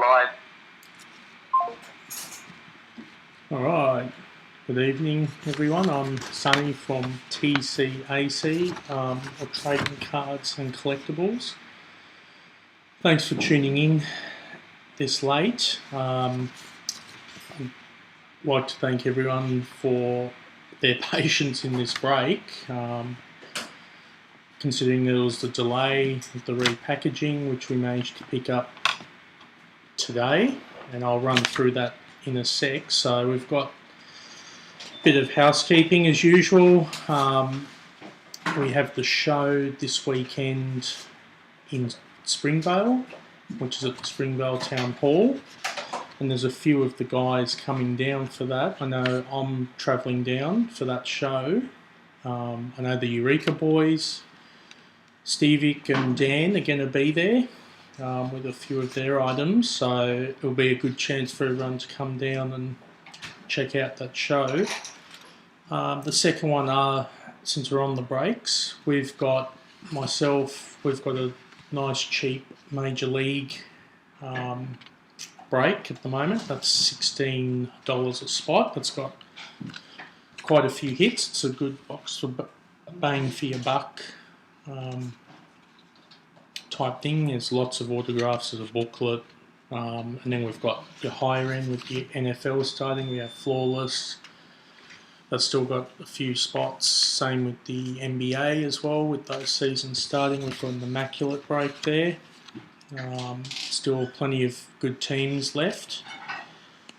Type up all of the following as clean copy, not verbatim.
Live. Alright, good evening everyone. I'm Sonny from TCAC, or Trading Cards and Collectibles. Thanks for tuning in this late. I'd like to thank everyone for their patience in this break, considering there was the delay of the repackaging, which we managed to pick up today, and I'll run through that in a sec. So we've got a bit of housekeeping as usual. We have the show this weekend in Springvale, which is at the Springvale Town Hall, and there's a few of the guys coming down for that. I know I'm travelling down for that show. I know the Eureka boys, Stevic and Dan, are going to be there with a few of their items, so it'll be a good chance for everyone to come down and check out that show. The second one, since we're on the breaks, we've got a nice cheap Major League break at the moment. That's $16 a spot. That's got quite a few hits. It's a good box for bang for your buck type thing. There's lots of autographs, there's a booklet, and then we've got your higher end with the NFL starting. We have Flawless. That's still got a few spots. Same with the NBA as well, with those seasons starting. We've got an immaculate break there. Still plenty of good teams left,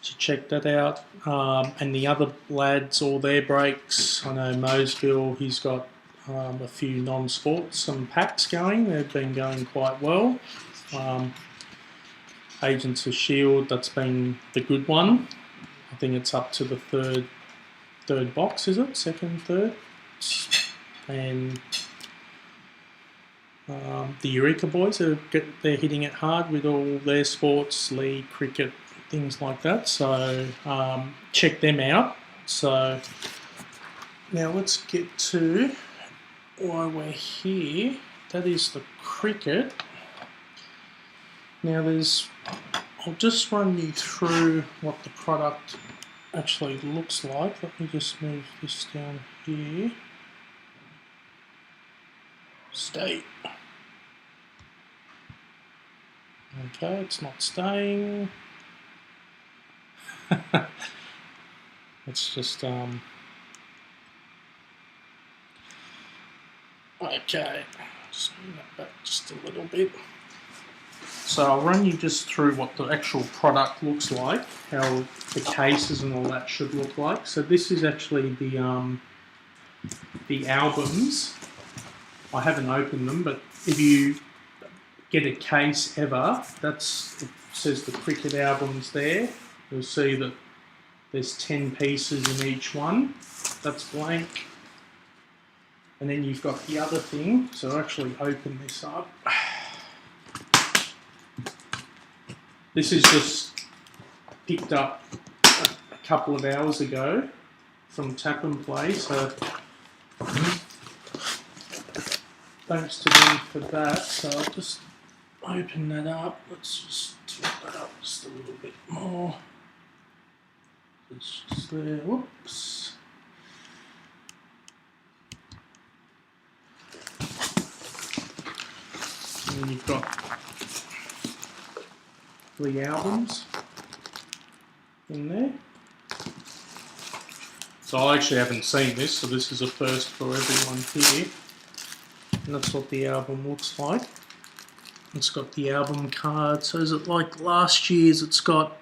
so check that out. And the other lads, all their breaks. I know Moseville, he's got a few non-sports, some packs going. They've been going quite well. Agents of S.H.I.E.L.D., that's been the good one. I think it's up to the third box, is it? Second, third? And the Eureka boys, they're hitting it hard with all their sports, league, cricket, things like that. So check them out. So now let's get to why we're here. That is the cricket. Now I'll just run you through what the product actually looks like. Let me just move this down here. Stay. Okay, it's not staying. Let's just okay, just move that back just a little bit. So I'll run you just through what the actual product looks like, how the cases and all that should look like. So this is actually the albums. I haven't opened them, but if you get a case ever, it says the cricket albums there. You'll see that there's 10 pieces in each one. That's blank. And then you've got the other thing. So I'll actually open this up. This is just picked up a couple of hours ago from Tap and Play. So thanks to them for that. So I'll just open that up. Let's just tilt that up just a little bit more. It's just there. Whoops. And you've got the albums in there. So I actually haven't seen this, so this is a first for everyone here. And that's what the album looks like. It's got the album card. So is it like last year's? It's got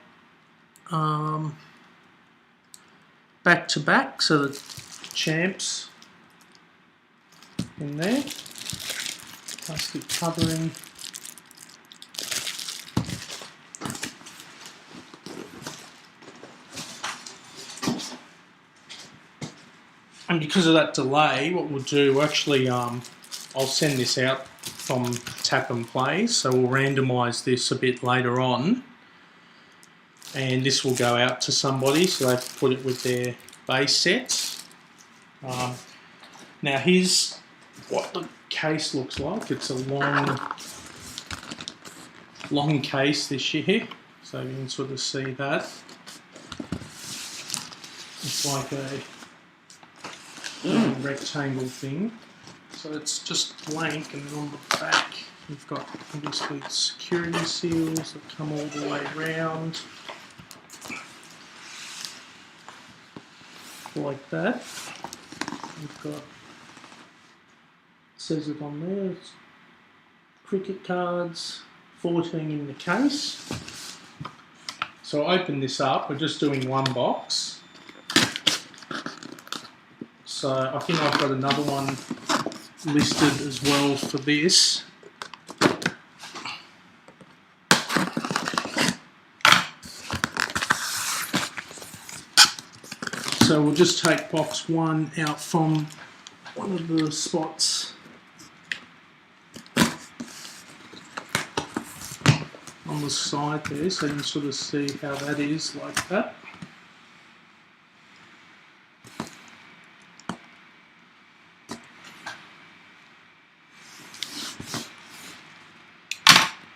back to back, so the champs in there. Plastic covering. And because of that delay, what we'll do, actually, I'll send this out from Tap and Play, so we'll randomise this a bit later on, and this will go out to somebody, so they can put it with their base sets. Now here's what the case looks like. It's a long case this year. So you can sort of see that. It's like a rectangle thing. So it's just blank, and then on the back you've got obviously security seals that come all the way around. Like that. We've got, it says it on there, it's cricket cards, 14 in the case. So I open this up, we're just doing one box. So I think I've got another one listed as well for this. So we'll just take box 1 out from one of the spots on the side there, so you can sort of see how that is, like that.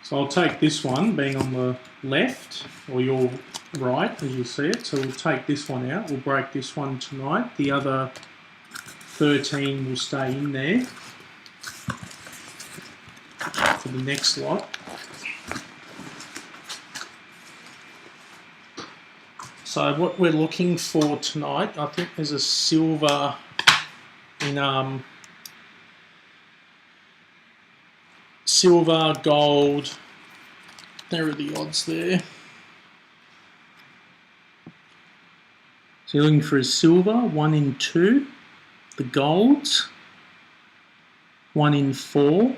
So I'll take this one, being on the left, or your right as you see it. So we'll take this one out, we'll break this one tonight. The other 13 will stay in there for the next lot. So what we're looking for tonight, I think there's a silver in silver, gold, there are the odds there. So you're looking for a silver, 1 in 2, the golds, 1 in 4. What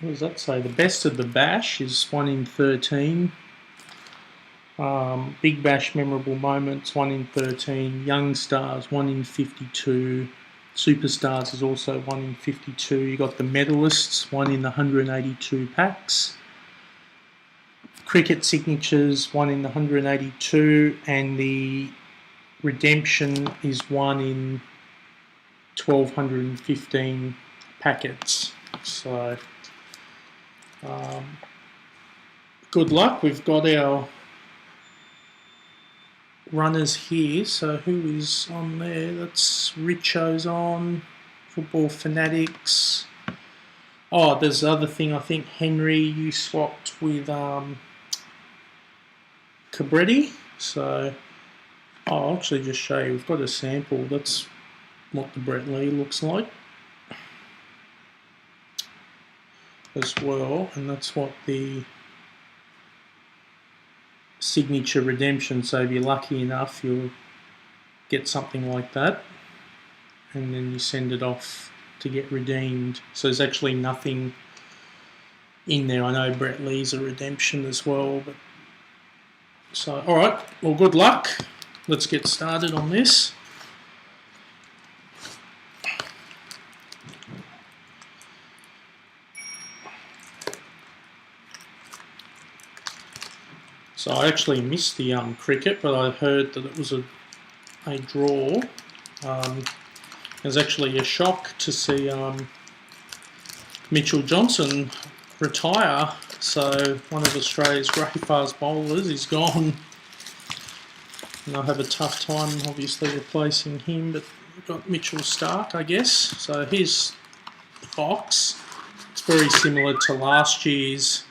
does that say? The best of the bash is 1 in 13. Big Bash memorable moments, 1 in 13. Young Stars, 1 in 52. Superstars is also 1 in 52. You got the medalists, 1 in 182 packs. Cricket signatures, 1 in 182, and the redemption is 1 in 1215 packets. So good luck. We've got our runners here. So who is on there? That's Richo's on. Football Fanatics. Oh, there's the other thing. I think Henry, you swapped with Cabretti. So I'll actually just show you. We've got a sample. That's what the Brett Lee looks like as well, and that's what the signature redemption. So if you're lucky enough, you'll get something like that, and then you send it off to get redeemed. So there's actually nothing in there. I know Brett Lee's a redemption as well, but so alright, well, good luck. Let's get started on this. So I actually missed the cricket, but I heard that it was a draw. It was actually a shock to see Mitchell Johnson retire. So one of Australia's great fast bowlers is gone, and I'll have a tough time obviously replacing him, but we've got Mitchell Starc, I guess. So here's the box. It's very similar to last year's.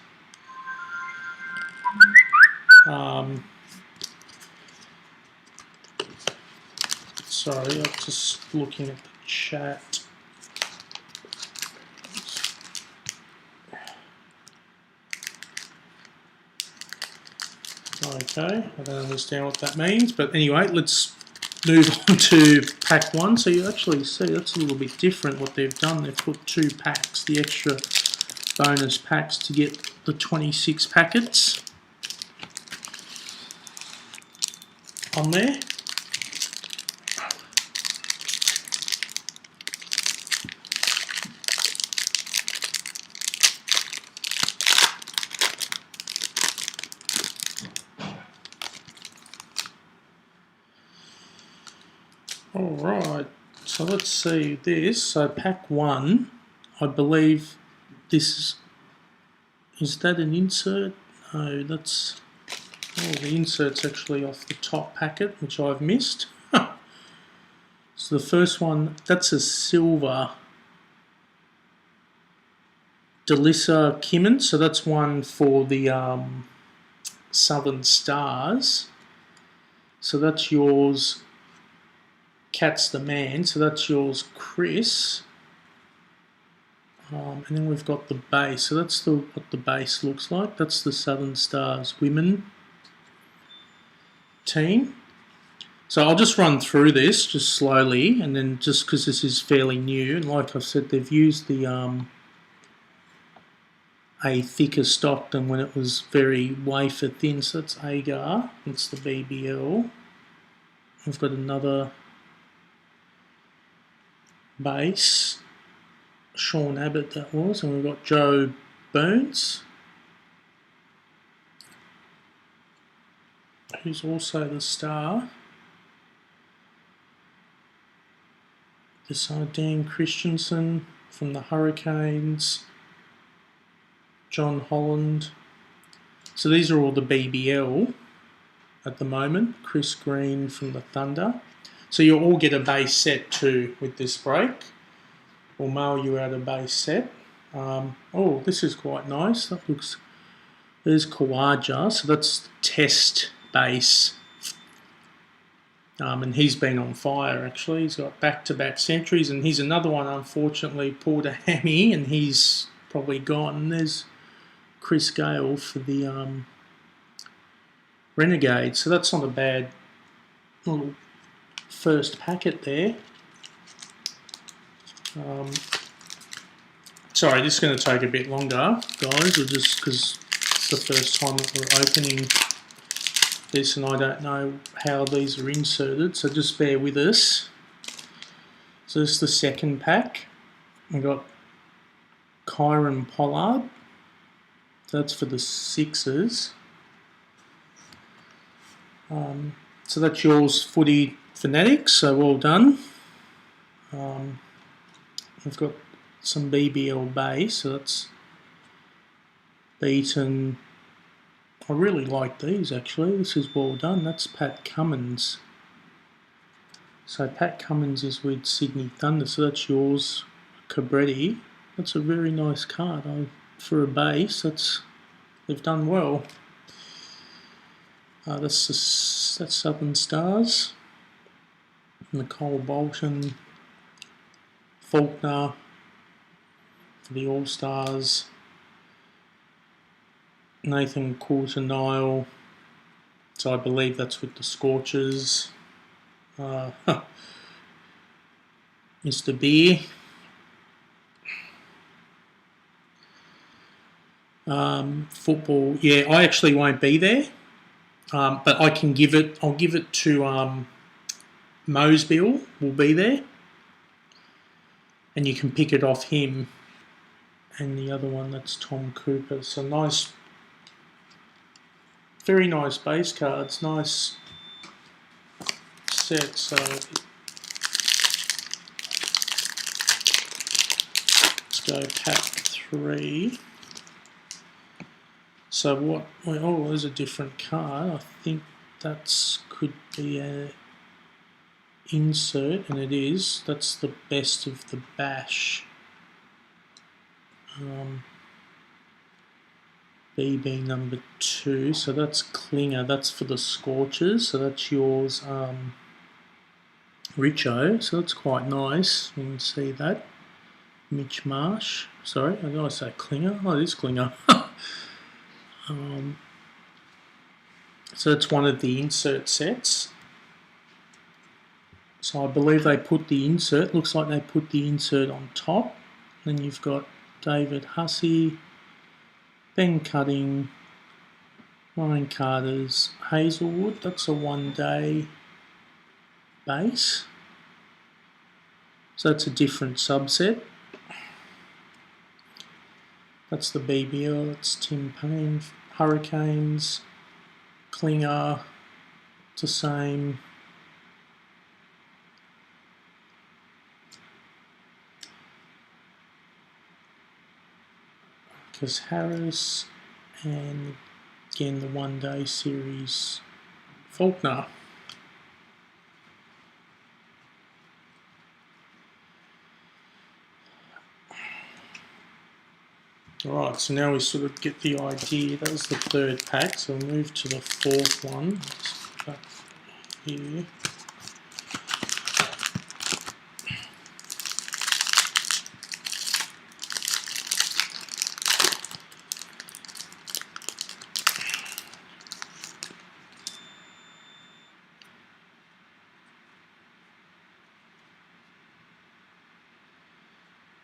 Sorry, I'm just looking at the chat. Okay, I don't understand what that means, but anyway, let's move on to pack 1. So you actually see that's a little bit different what they've done. They've put 2 packs, the extra bonus packs to get the 26 packets on there. Alright, so let's see this. So pack 1, I believe this is that an insert? Oh, that's... Oh, the insert's actually off the top packet, which I've missed. So the first one, that's a silver Delissa Kimmin, so that's one for the Southern Stars. So that's yours, Cat's the Man, so that's yours, Chris. And then we've got the base, so that's what the base looks like. That's the Southern Stars women team. So I'll just run through this just slowly, and then just because this is fairly new, and like I said, they've used the a thicker stock than when it was very wafer thin. So that's Agar, that's the BBL. We've got another base, Sean Abbott that was, and we've got Joe Burns, who's also the star. This Dan Christensen from the Hurricanes, John Holland. So these are all the BBL at the moment. Chris Green from the Thunder. So you'll all get a base set too with this break. We'll mail you out a base set. Oh, this is quite nice. That looks... There's Kawaja. So that's test base. And he's been on fire actually. He's got back-to-back centuries, and he's another one unfortunately pulled a hammy and he's probably gone. And there's Chris Gale for the Renegade. So that's not a bad little first packet there. Sorry, this is going to take a bit longer, guys, or just because it's the first time that we're opening this and I don't know how these are inserted, so just bear with us. So this is the second pack. We've got Kyron Pollard. That's for the Sixers. So that's yours, Footy Fanatics, so well done. We've got some BBL base, so that's Beaton. I really like these actually, this is well done. That's Pat Cummins. So Pat Cummins is with Sydney Thunder, so that's yours, Cabretti. That's a very nice card. For a base, they've done well. That's Southern Stars. Nicole Bolton, Faulkner for the All Stars. Nathan Coulter-Nile, so I believe that's with the Scorchers. Mr. Beer. Football, yeah, I actually won't be there, but I can give it. I'll give it to Mosbill. Will be there, and you can pick it off him. And the other one, that's Tom Cooper. So nice, very nice base cards. Nice set. So let's go pack 3. So what? Oh, there's a different card. I think that's could be a insert, and it is. That's the best of the bash. BB number 2. So that's Klinger. That's for the Scorchers. So that's yours, Richo. So that's quite nice. You can see that. Mitch Marsh. Sorry, I did I say Klinger? Oh, it is Klinger. So that's one of the insert sets. So I believe they put the insert, looks like they put the insert on top. Then you've got David Hussey, Ben Cutting, Ryan Carter's Hazelwood. That's a 1-day base. So that's a different subset. That's the BBL, it's Tim Payne, Hurricanes, Klinger, it's the same. Because Harris and Again, the one-day series Faulkner. Alright, so now we sort of get the idea. That was the third pack, so we'll move to the fourth one. Let's put that here.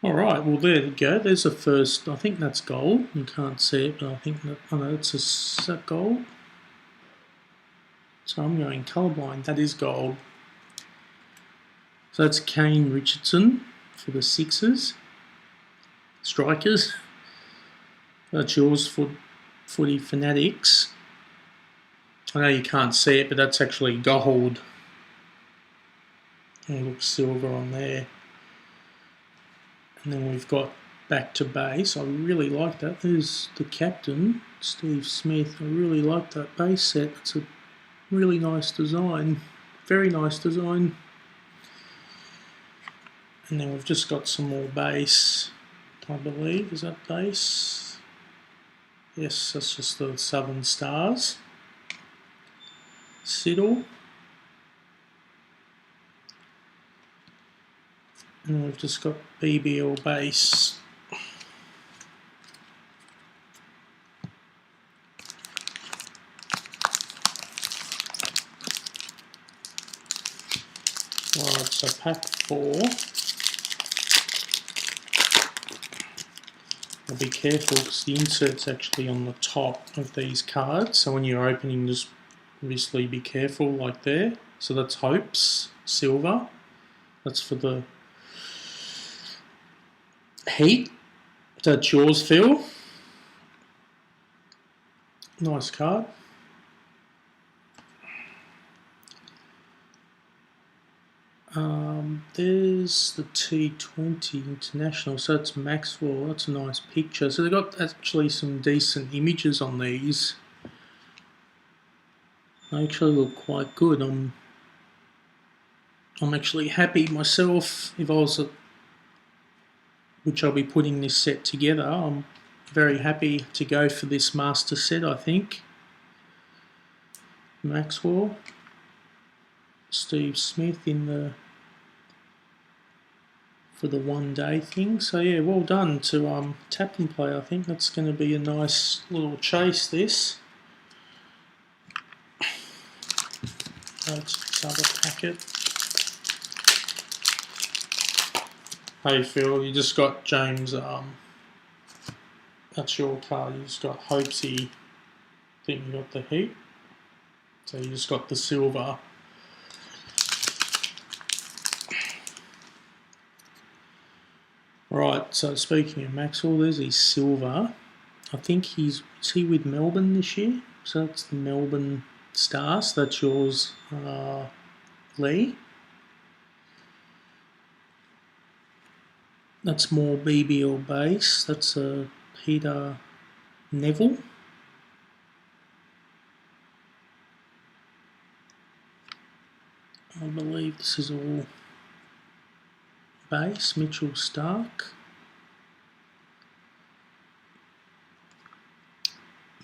Alright, well there you go. There's the first, I think that's gold. You can't see it, but I think that, oh no, it's a gold. So I'm going colourblind, that is gold. So that's Kane Richardson for the Sixers. Strikers. That's yours for Footy Fanatics. I know you can't see it, but that's actually gold. And it looks silver on there. And then we've got back to base. I really like that. There's the captain, Steve Smith. I really like that base set. It's a really nice design. Very nice design. And then we've just got some more base, I believe. Is that base? Yes, that's just the Southern Stars. Siddle. And we've just got BBL base. Right, so pack 4. Now be careful because the insert's actually on the top of these cards. So when you're opening, just obviously be careful like there. So that's Hopes, silver. That's for the Heat. That's yours, Phil. Nice card. There's the T20 International, so that's Maxwell. That's a nice picture. So they've got actually some decent images on these. They actually look quite good. I'm actually happy myself. If I was which I'll be putting this set together, I'm very happy to go for this master set, I think. Maxwell, Steve Smith in the for the one-day thing. So yeah, well done to Tap and Play. I think that's going to be a nice little chase, this. That's the other packet. Hey Phil, you just got James, that's your card, you just got Hopesy. I think you got the Heat. So you just got the silver. Right, so speaking of Maxwell, there's his silver. I think is he with Melbourne this year? So that's the Melbourne Stars. That's yours, Lee. That's more BBL base. That's a Peter Neville. I believe this is all base. Mitchell Stark.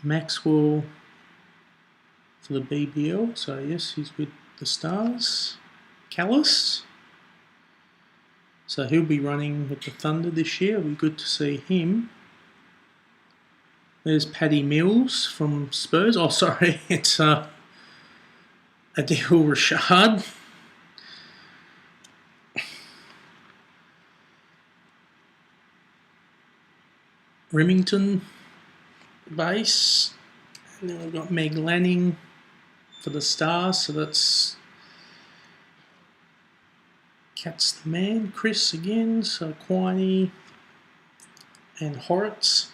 Maxwell for the BBL. So yes, he's with the Stars. Callis. So he'll be running with the Thunder this year. It'll be good to see him. There's Paddy Mills from Spurs. Oh, sorry, it's Adil Rashad. Remington base. And then we've got Meg Lanning for the Stars. So that's Cat's the man. Chris again. So Quiney and Horitz.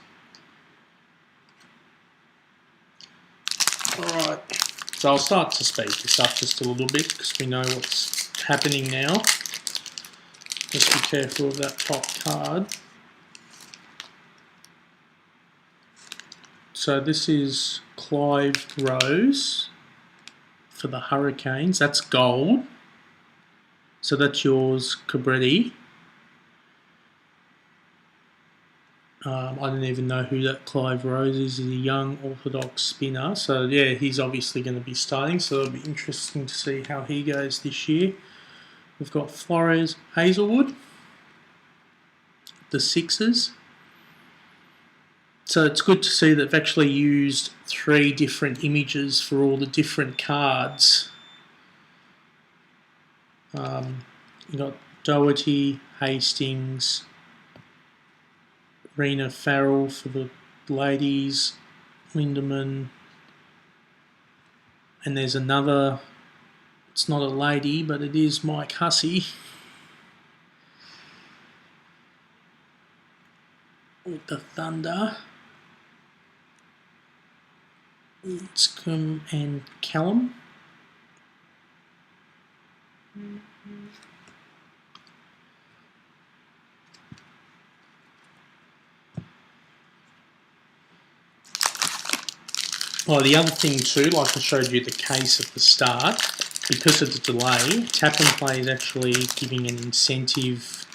Alright, so I'll start to speed this up just a little bit because we know what's happening now. Just be careful of that top card. So this is Clive Rose for the Hurricanes. That's gold. So that's yours, Cabretti. I don't even know who that Clive Rose is. He's a young orthodox spinner. So yeah, he's obviously going to be starting. So it'll be interesting to see how he goes this year. We've got Flores Hazelwood, the Sixers. So it's good to see that they've actually used 3 different images for all the different cards. You've got Doherty, Hastings, Rena Farrell for the ladies, Lindemann, and there's another, it's not a lady, but it is Mike Hussey with the Thunder. Inscombe and Callum. Oh, the other thing too, like I showed you the case at the start, because of the delay, Tap and Play is actually giving an incentive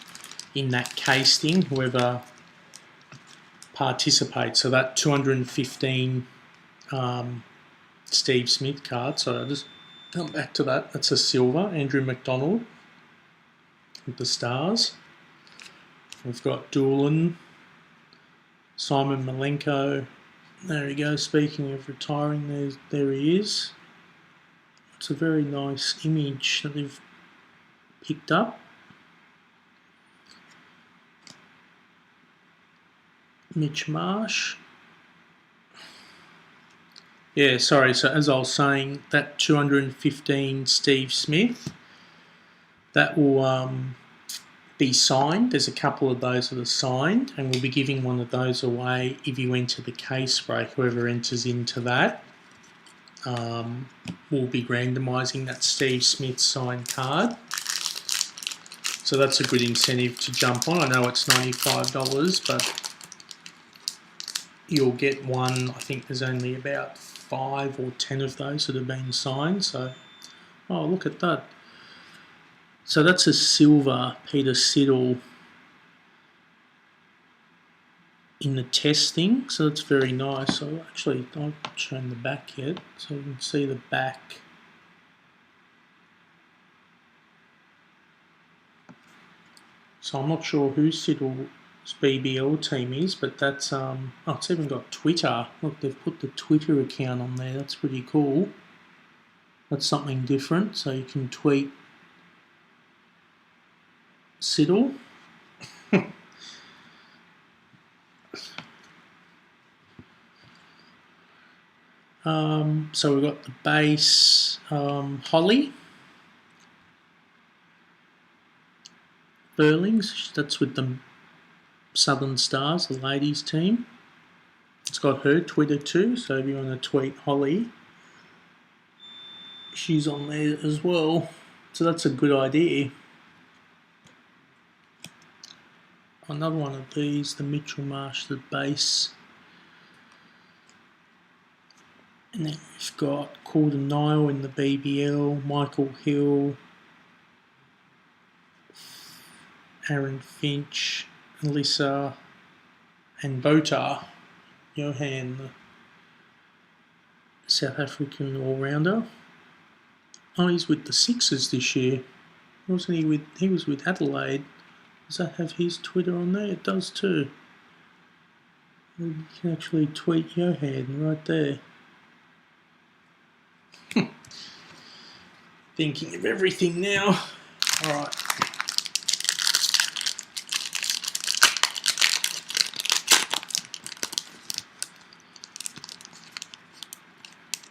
in that case thing, whoever participates. So that 215 Steve Smith card, so I'll just come back to that. That's a silver, Andrew McDonald with the stars. We've got Doolan, Simon Malenko. There he goes, speaking of retiring, there he is. It's a very nice image that they've picked up. Mitch Marsh. Yeah, sorry, so as I was saying, that 215 Steve Smith, that will be signed. There's a couple of those that are signed, and we'll be giving one of those away if you enter the case break. Whoever enters into that, we'll be randomising that Steve Smith signed card. So that's a good incentive to jump on. I know it's $95, but you'll get one. I think there's only about 5 or 10 of those that have been signed. So, oh, look at that. So that's a silver Peter Siddle in the test thing. So that's very nice. So actually, I haven't shown the back yet. So you can see the back. So I'm not sure who Siddle's BBL team is, but that's, oh, it's even got Twitter. Look, they've put the Twitter account on there. That's pretty cool. That's something different. So you can tweet Siddle. So we've got the base, Holly Burlings, that's with the Southern Stars, the ladies team. It's got her Twitter too, so if you want to tweet Holly, she's on there as well. So that's a good idea. Another one of these, the Mitchell Marsh, the base. And then we've got Corden Nile in the BBL, Michael Hill, Aaron Finch, Alyssa, and Botar Johan, the South African all-rounder. Oh, he's with the Sixers this year. Wasn't he with? He was with Adelaide. Does that have his Twitter on there? It does too. You can actually tweet Johan right there. Thinking of everything now. Alright.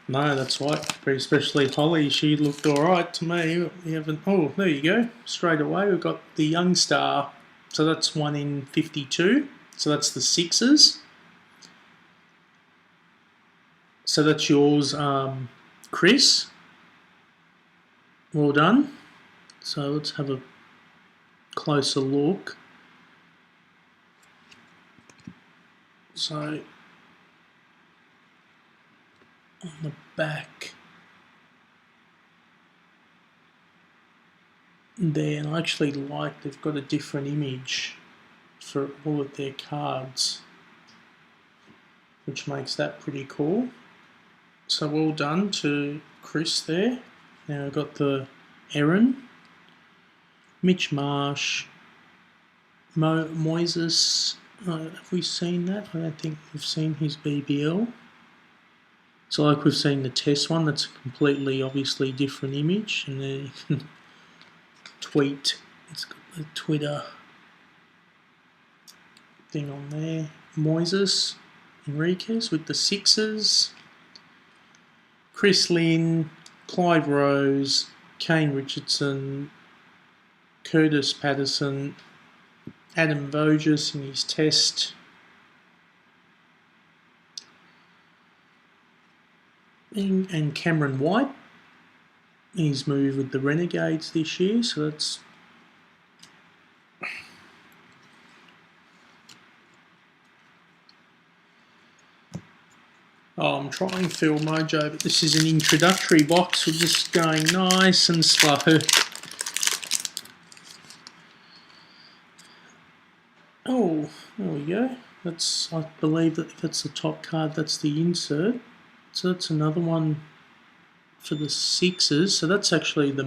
No, that's right. Especially Holly, she looked alright to me. We haven't. Oh, there you go. Straight away, we've got the young star. So that's 1 in 52. So that's the Sixers. So that's yours, Chris. Well done. So let's have a closer look. So on the back there, and I actually like they've got a different image for all of their cards, which makes that pretty cool. So well done to Chris there. Now I've got the Aaron, Mitch Marsh, Moises. Have we seen that? I don't think we've seen his BBL. So like we've seen the test one, that's a completely obviously different image, and then you can tweet. It's got the Twitter thing on there. Moises, Enriquez with the sixes. Chris Lynn, Clive Rose, Kane Richardson, Curtis Patterson, Adam Voges in his test, and Cameron White. He's moved with the Renegades this year, so that's I'm trying Phil Mojo, but this is an introductory box. We're just going nice and slow. Oh, there we go. I believe that if that's the top card, that's the insert. So that's another one for the sixes. So that's actually the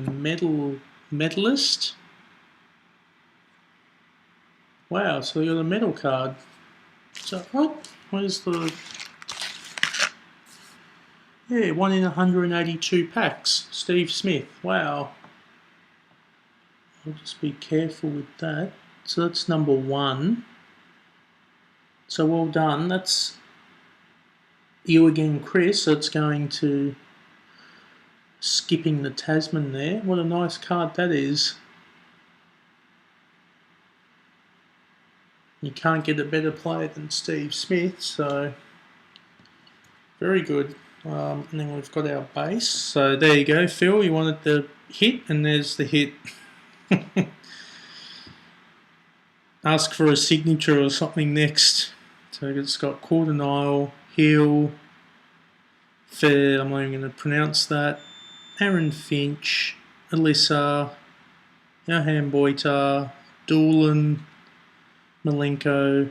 medalist. Wow, so you got a medal card. So what? Where's the... Yeah, 1 in 182 packs. Steve Smith. Wow. I'll just be careful with that. So that's number 1. So well done. That's you again, Chris. So it's going to skipping the Tasman there. What a nice card that is. You can't get a better player than Steve Smith. So very good. And then we've got our base. So there you go, Phil. You wanted the hit, and there's the hit. Ask for a signature or something next. So it's got Cordenile, Hill, Fair, I'm not even going to pronounce that, Aaron Finch, Alyssa, Johan Boyta, Doolan, Malenko,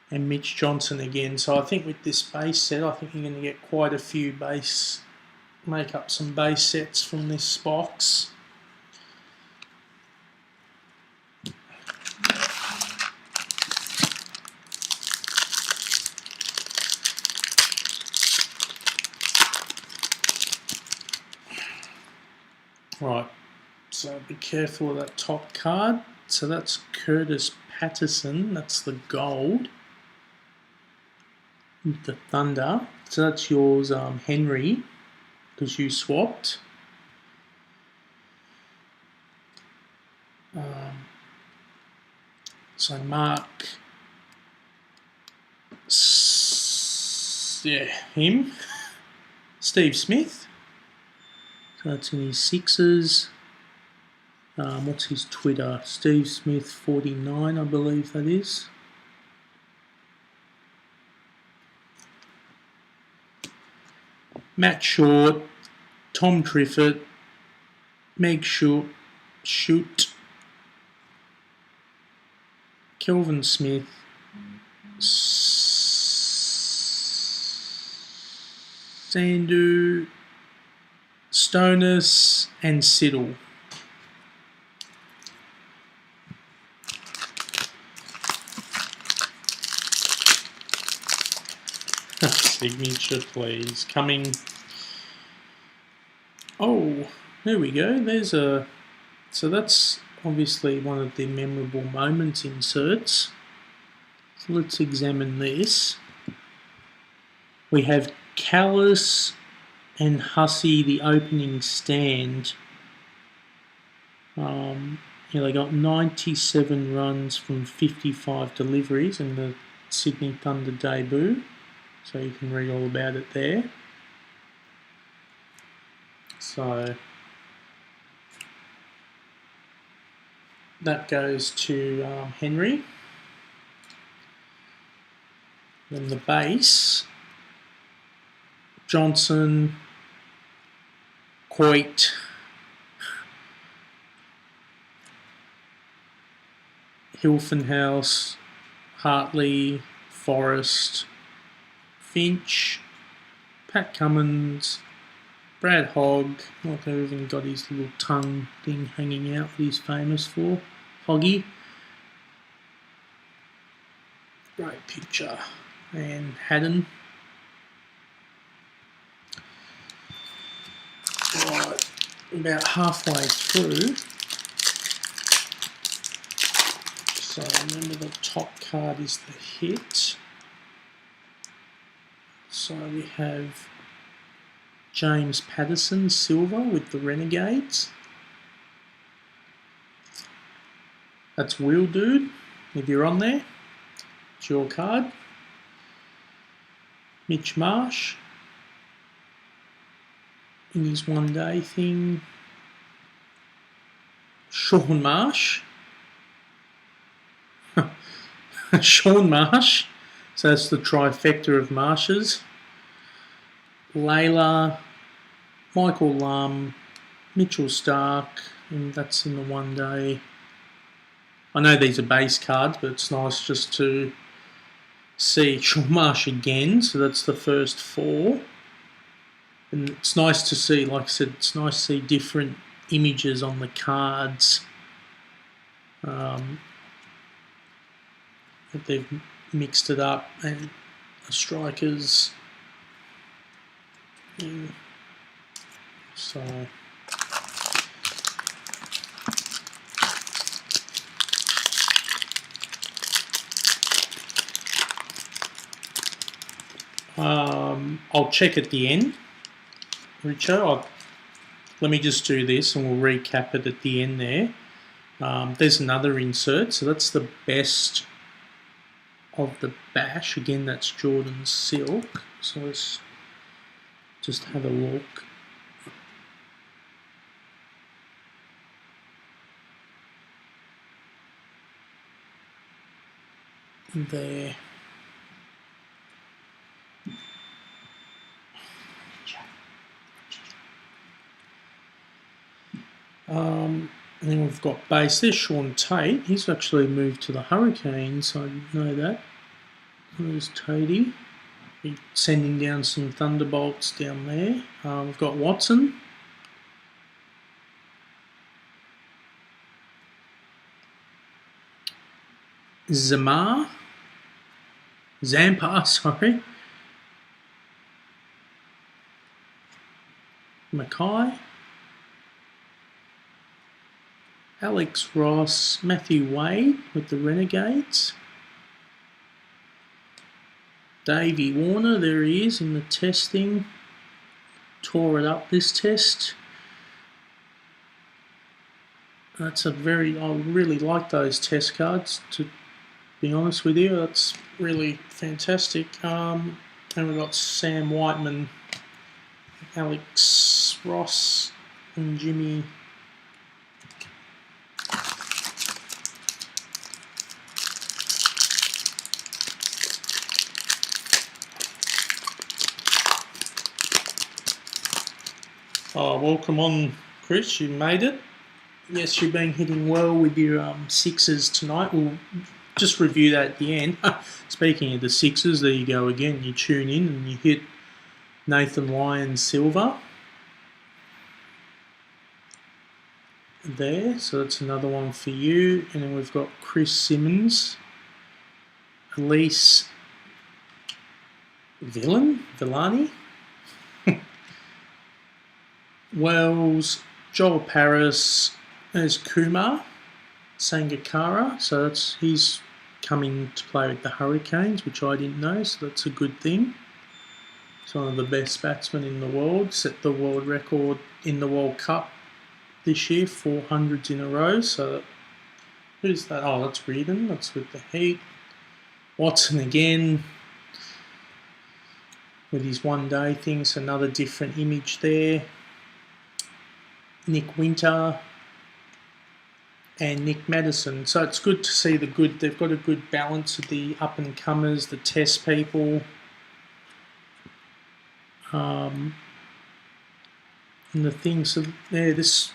and Mitch Johnson again. So I think with this base set, I think you're going to get quite a few make up some base sets from this box. Right, so be careful of that top card. So that's Curtis Patterson, that's the gold. The Thunder. So that's yours, Henry, because you swapped. So Mark, yeah, him. Steve Smith. So that's in his sixes. What's his Twitter? Steve Smith 49, I believe that is. Matt Short, Tom Triffett, Meg Shoot, Kelvin Smith, Sandu, Stonus, and Siddle. Signature, please. Coming. Oh, there we go. So that's obviously one of the memorable moments inserts. So let's examine this. We have Callis and Hussey, the opening stand. They got 97 runs from 55 deliveries in the Sydney Thunder debut. So you can read all about it there. So that goes to Henry. Then the base Johnson, Coit, Hilfenhaus, Hartley, Forrest, Finch, Pat Cummins, Brad Hogg. Like, I've even got his little tongue thing hanging out that he's famous for. Hoggy. Great picture. And Haddon. Right, about halfway through. So remember, the top card is the hit. So we have James Patterson, silver, with the Renegades. That's Wheel Dude. If you're on there, it's your card. Mitch Marsh in his one-day thing. Sean Marsh. Sean Marsh. So that's the trifecta of Marshes. Layla, Michael Lum, Mitchell Stark, and that's in the one day. I know these are base cards, but it's nice just to see Sean Marsh again. So that's the first 4. And it's nice to see, like I said, it's nice to see different images on the cards. That they've mixed it up, and the strikers. So I'll check at the end, Richo. Let me just do this and we'll recap it at the end there. There's another insert, so that's the best of the bash. Again, that's Jordan Silk. So let's just have a look. There. And then we've got base. There's Sean Tate. He's actually moved to the Hurricanes. I didn't know that. There's Tatey. He's sending down some thunderbolts down there. We've got Watson. Zampa, sorry. Mackay. Alex Ross, Matthew Wade with the Renegades. Davey Warner, there he is in the testing. Tore it up this test. That's I really like those test cards, to be honest with you. That's really fantastic. And we've got Sam Whiteman, Alex Ross, and Jimmy. Oh, welcome on, Chris. You made it. Yes, you've been hitting well with your sixes tonight. We'll just review that at the end. Speaking of the sixes, there you go again. You tune in and you hit Nathan Lyons silver. There, so that's another one for you. And then we've got Chris Simmons, Elise Villani, Wells, Joel Paris, there's Kumar Sangakkara, so he's coming to play with the Hurricanes, which I didn't know, so that's a good thing. He's one of the best batsmen in the world, set the world record in the World Cup this year, 400s in a row, so who's that? Oh, that's Reardon, that's with the Heat. Watson again, with his one-day things, another different image there. Nick Winter and Nick Madison. So it's good to see they've got a good balance of the up-and-comers, the test people. And the thing, so there, this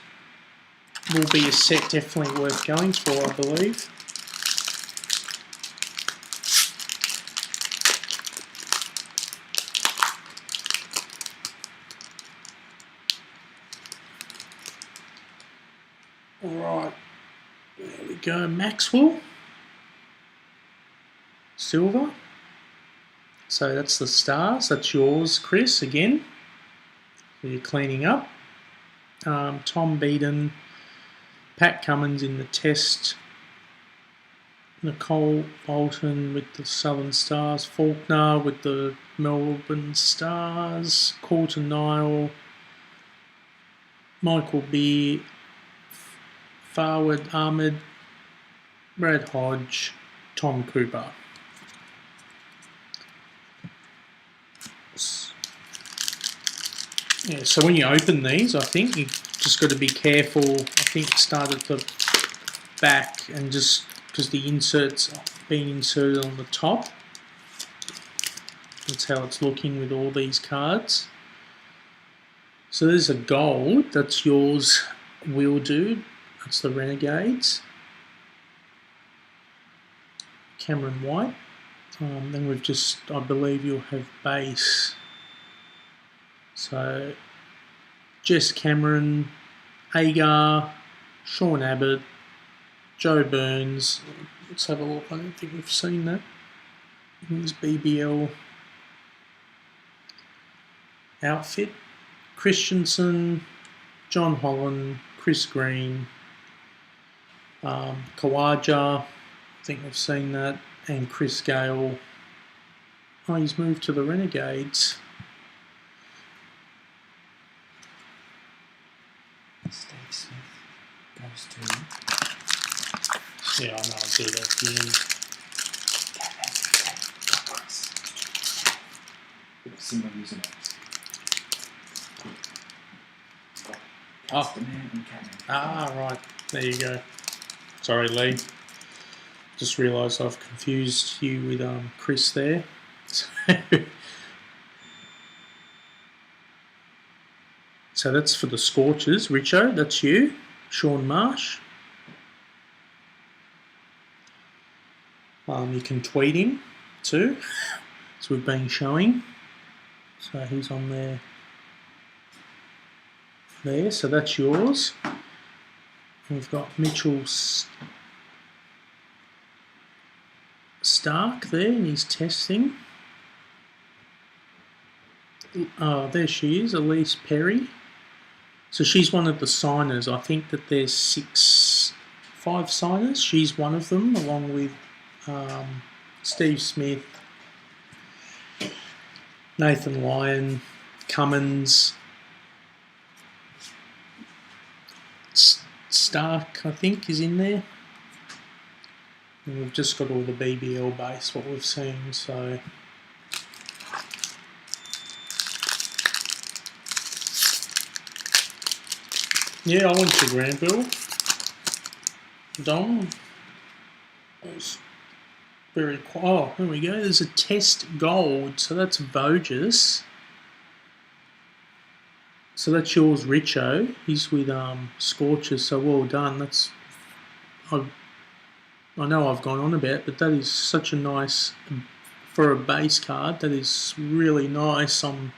will be a set definitely worth going for, I believe. Alright, there we go, Maxwell. Silver. So that's the stars, that's yours, Chris, again. You're cleaning up. Tom Beaton, Pat Cummins in the test, Nicole Bolton with the Southern Stars, Faulkner with the Melbourne Stars, Coulter Nile, Michael Beer, Farwood Ahmed, Brad Hodge, Tom Cooper. Yeah, so when you open these, I think you just got to be careful. I think start at the back, and just because the insert's being inserted on the top. That's how it's looking with all these cards. So there's a gold, that's yours, Will Dude. That's the Renegades. Cameron White. Then we've just, I believe you'll have base. So Jess Cameron, Agar, Sean Abbott, Joe Burns. Let's have a look. I don't think we've seen that. Here's BBL outfit. Christensen, John Holland, Chris Green, Kawaja. I think we've seen that. And Chris Gale. Oh, he's moved to the Renegades. Steve Smith goes to... Yeah, I know, I'll do that at the end. Similar usernames. Oh. And Right. There you go. Sorry, Lee. Just realised I've confused you with Chris there. So that's for the Scorchers. Richo, that's you. Sean Marsh. You can tweet him too, as we've been showing. So he's on there. So that's yours. We've got Mitchell Stark there, and he's testing. Oh, there she is, Elise Perry. So she's one of the signers. I think that there's 5 signers. She's one of them, along with Steve Smith, Nathan Lyon, Cummins, Stark, I think, is in there. And we've just got all the BBL base, what we've seen, so... Yeah, I went to Granville. Dom. It was very quiet. Oh, there we go. There's a test gold, so that's Voges. So that's yours, Richo. He's with Scorchers, so well done. That's... I know I've gone on about it, but that is such a nice... For a base card, that is really nice. I'm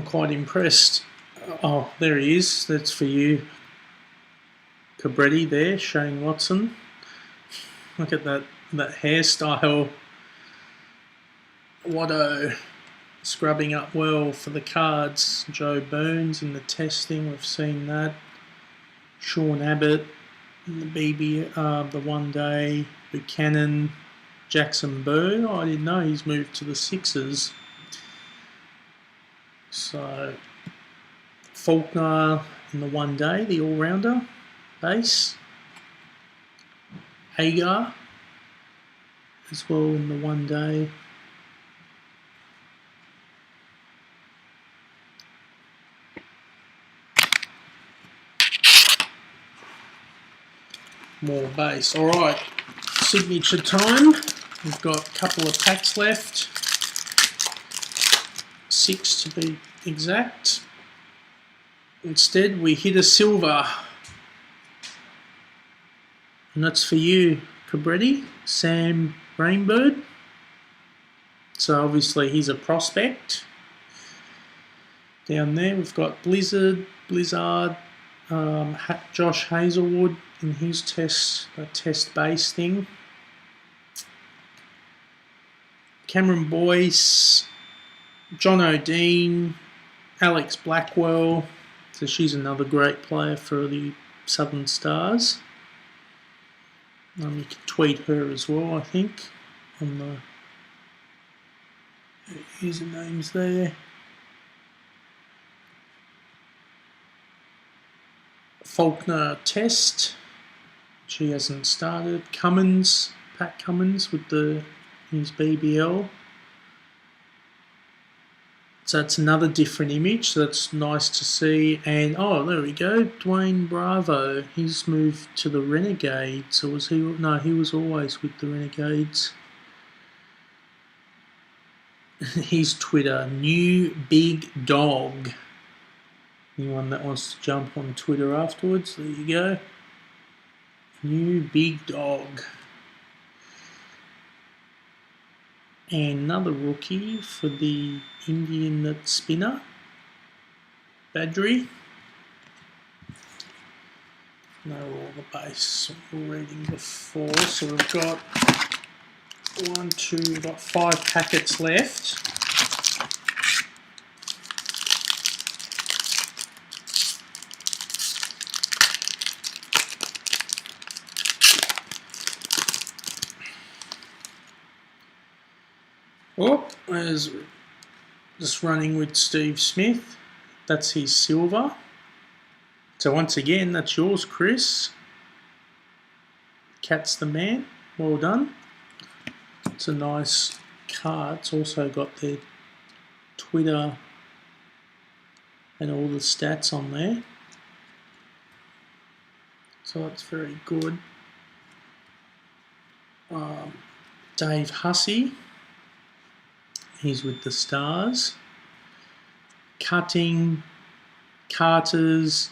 quite impressed. Oh, there he is. That's for you, Cabretti there, Shane Watson. Look at that hairstyle. Watto scrubbing up well for the cards. Joe Burns in the testing, we've seen that. Sean Abbott in the the one day. Buchanan, Jackson Bird. Oh, I didn't know he's moved to the Sixers. So... Faulkner in the one day, the all-rounder base. Agar as well in the one day. More base. All right, signature time. We've got a couple of packs left. 6 to be exact. Instead, we hit a silver. And that's for you, Cabretti, Sam Rainbird. So obviously he's a prospect. Down there we've got Blizzard, Josh Hazelwood in his test base thing. Cameron Boyce, John O'Dean, Alex Blackwell. So she's another great player for the Southern Stars. You can tweet her as well, I think, on the usernames there. Faulkner Test. She hasn't started. Pat Cummins with his BBL. So it's another different image, so that's nice to see. And oh, there we go, Dwayne Bravo. He's moved to the Renegades. Or was he? No, he was always with the Renegades. His Twitter, New Big Dog. Anyone that wants to jump on Twitter afterwards, there you go. New Big Dog. And another rookie for the Indian spinner, Badri. Know all the base we were reading before, so we've got 5 packets left. Oh, there's just running with Steve Smith. That's his silver. So once again, that's yours, Chris. Cat's the man. Well done. It's a nice card. It's also got their Twitter and all the stats on there. So that's very good. Dave Hussey. He's with the Stars. Cutting, Carters,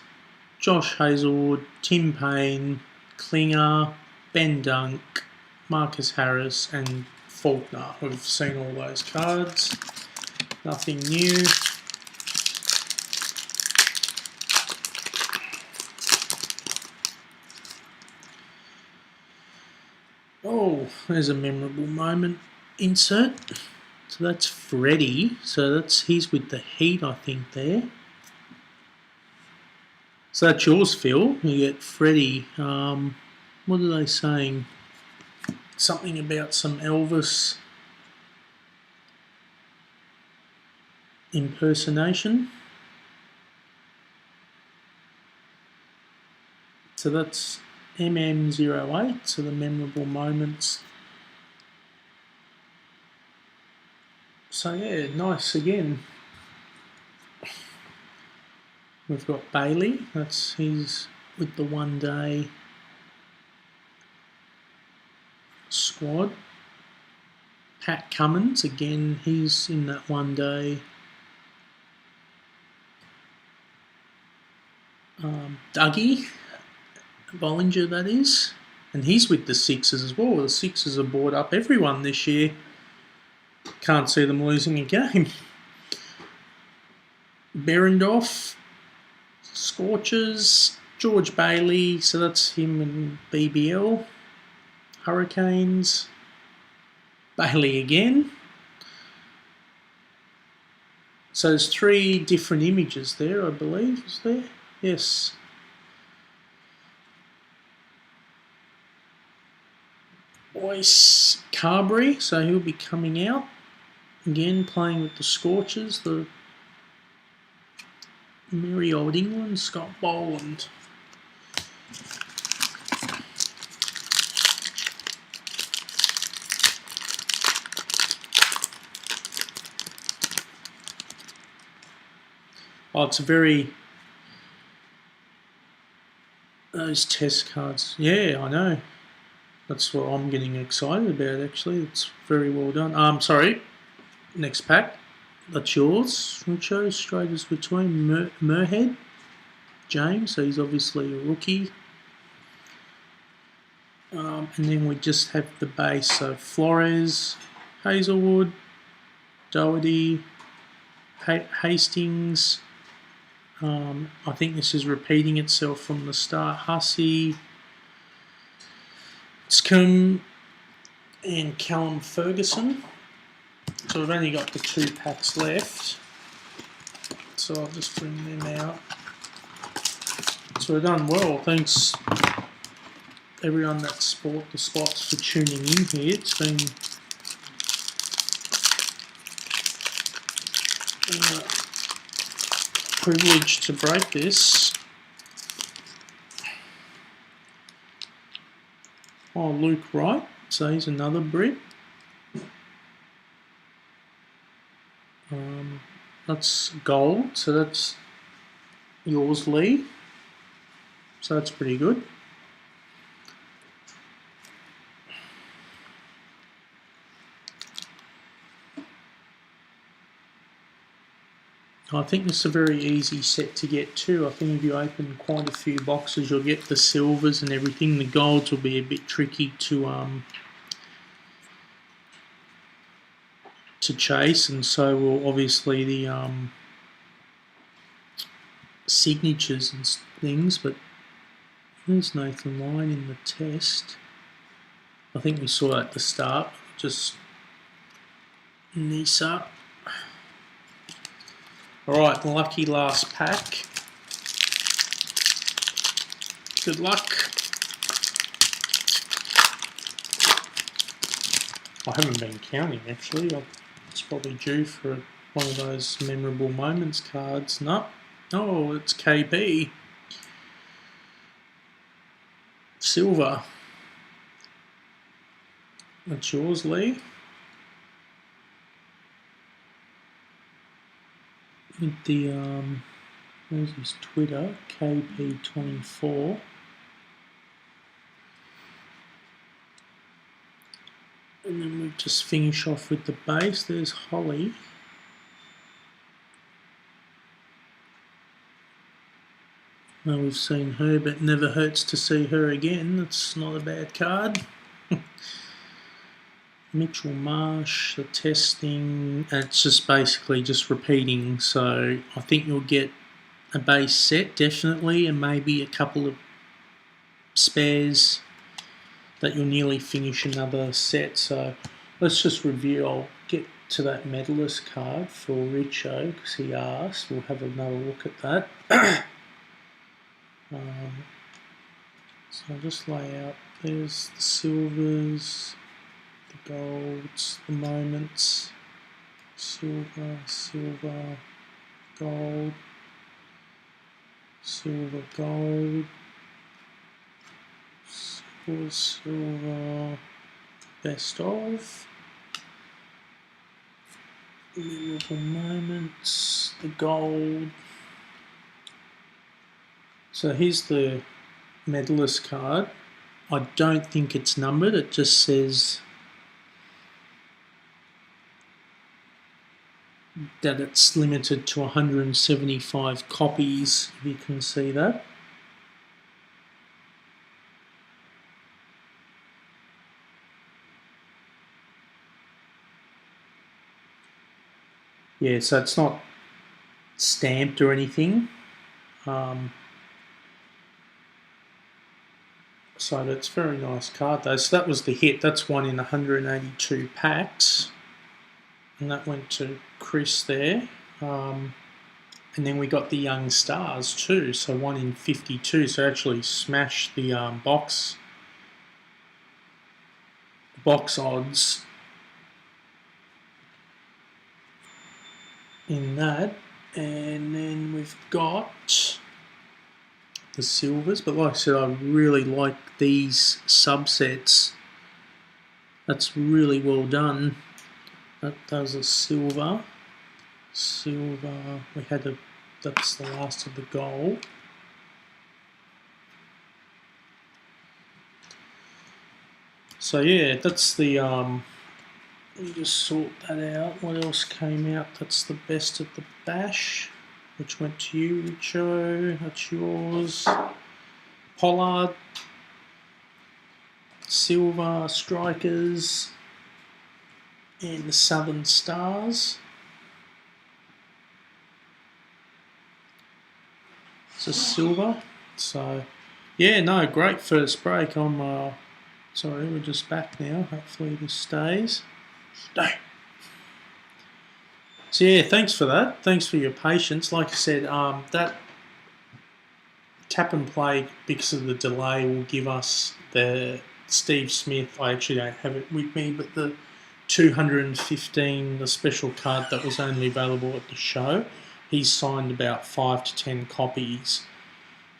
Josh Hazelwood, Tim Payne, Klinger, Ben Dunk, Marcus Harris and Faulkner. We've seen all those cards. Nothing new. Oh, there's a memorable moment insert. So that's Freddie. So he's with the Heat, I think, there. So that's yours, Phil. You get Freddie. What are they saying? Something about some Elvis impersonation. So that's MM08. So the memorable moments. So yeah, nice again. We've got Bailey, he's with the 1 day squad. Pat Cummins, again, he's in that 1 day. Dougie Bollinger, that is. And he's with the Sixers as well. The Sixers have bought up everyone this year. Can't see them losing a game. Berendorf, Scorchers, George Bailey, so that's him and BBL. Hurricanes, Bailey again. So there's 3 different images there, I believe, is there? Yes. Boyce Carberry, so he'll be coming out. Again, playing with the Scorchers, the merry old England, Scott Boland. Oh, it's a very... Those test cards. Yeah, I know. That's what I'm getting excited about, actually. It's very well done. Sorry. Next pack. That's yours, Richo. Straight as between. Merhead, James, so he's obviously a rookie. And then we just have the base, so Flores, Hazelwood, Doherty, Hastings. I think this is repeating itself from the start. Hussey, Scum, and Callum Ferguson. So we've only got the 2 packs left. So I'll just bring them out. So we've done well. Thanks everyone that's bought the spots for tuning in here. It's been a privilege to break this. Oh, Luke Wright. So he's another Brit. That's gold. So that's yours, Lee. So that's pretty good. I think this is a very easy set to get too. I think if you open quite a few boxes, you'll get the silvers and everything. The golds will be a bit tricky to chase, and so will obviously the signatures and things. But there's Nathan Lyon in the test. I think we saw that at the start. Just Nisa. Alright, lucky last pack. Good luck. I haven't been counting actually. It's probably due for one of those memorable moments cards. No. Oh, it's KB. Silver. That's yours, Lee. With the where's his Twitter? KP24. And then we just finish off with the base. There's Holly. Well, we've seen her, but never hurts to see her again. That's not a bad card. Mitchell Marsh, the testing, it's just basically just repeating. So I think you'll get a base set, definitely, and maybe a couple of spares that you'll nearly finish another set. So let's just review. I'll get to that medalist card for Richo because he asked. We'll have another look at that. So I'll just lay out. There's the silvers, the golds, the moments, silver, silver, gold, silver, gold, silver, silver, best of, memorable moments, the gold. So here's the medalist card. I don't think it's numbered, it just says that it's limited to 175 copies, if you can see that. Yeah, so it's not stamped or anything. So that's a very nice card though. So that was the hit. That's one in 182 packs. And that went to Chris there. And then we got the Young Stars too. So one in 52. So actually smashed the box odds in that. And then we've got the silvers, but like I said, I really like these subsets. That's really well done. That does a silver. We had that's the last of the gold. So yeah, that's the let me just sort that out. What else came out? That's the best of the bash, which went to you, Richo. That's yours. Pollard, Silver, Strikers, and the Southern Stars. It's a silver. So, yeah, no, great first break. I'm sorry, we're just back now. Hopefully this stays. No. So yeah, thanks for that. Thanks for your patience. Like I said, that tap and play because of the delay will give us the Steve Smith. I actually don't have it with me, but the 215, the special card that was only available at the show. He's signed about 5 to 10 copies.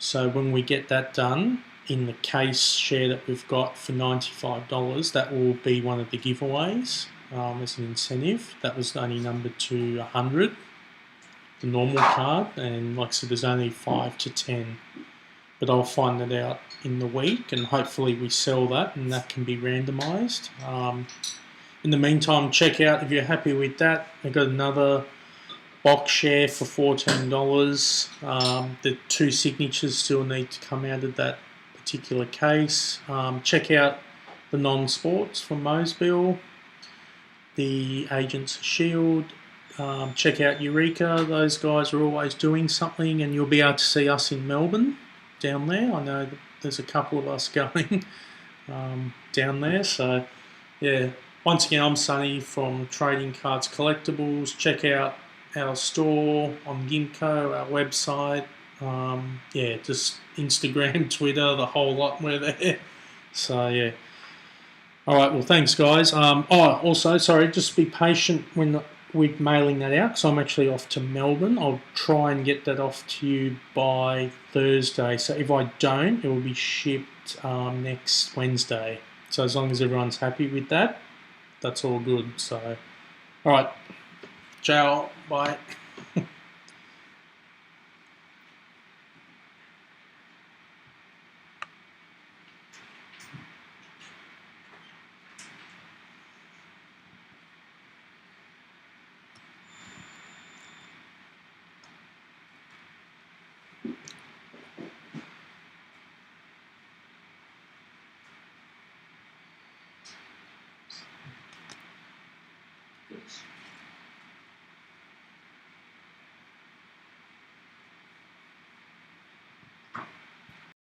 So when we get that done, in the case share that we've got for $95, that will be one of the giveaways as an incentive. That was only numbered to 100, the normal card, and like I said, there's only 5 to 10. But I'll find that out in the week, and hopefully we sell that, and that can be randomised. In the meantime, check out if you're happy with that. I've got another box share for $14. The 2 signatures still need to come out of that particular case. Check out the non-sports from Moseville, the Agents of Shield. Check out Eureka. Those guys are always doing something, and you'll be able to see us in Melbourne down there. I know that there's a couple of us going down there. So, yeah. Once again, I'm Sonny from Trading Cards Collectibles. Check out our store on Gimco, our website. Yeah, just Instagram, Twitter, the whole lot. We're there. So, yeah. All right, well, thanks, guys. Also, sorry, just be patient when we're mailing that out, because I'm actually off to Melbourne. I'll try and get that off to you by Thursday. So if I don't, it will be shipped next Wednesday. So as long as everyone's happy with that, that's all good. So, all right. Ciao. Bye.